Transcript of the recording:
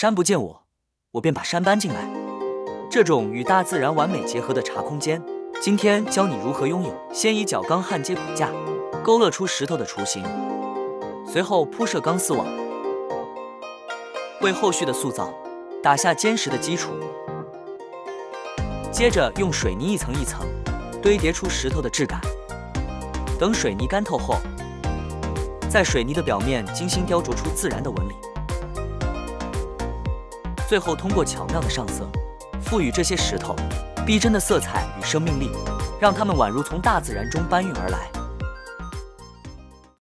山不见我，我便把山搬进来。这种与大自然完美结合的茶空间，今天教你如何拥有。先以角钢焊接骨架，勾勒出石头的雏形，随后铺设钢丝网，为后续的塑造打下坚实的基础。接着用水泥一层一层堆叠出石头的质感。等水泥干透后，在水泥的表面精心雕琢出自然的纹理。最后通过巧妙的上色，赋予这些石头逼真的色彩与生命力，让它们宛如从大自然中搬运而来。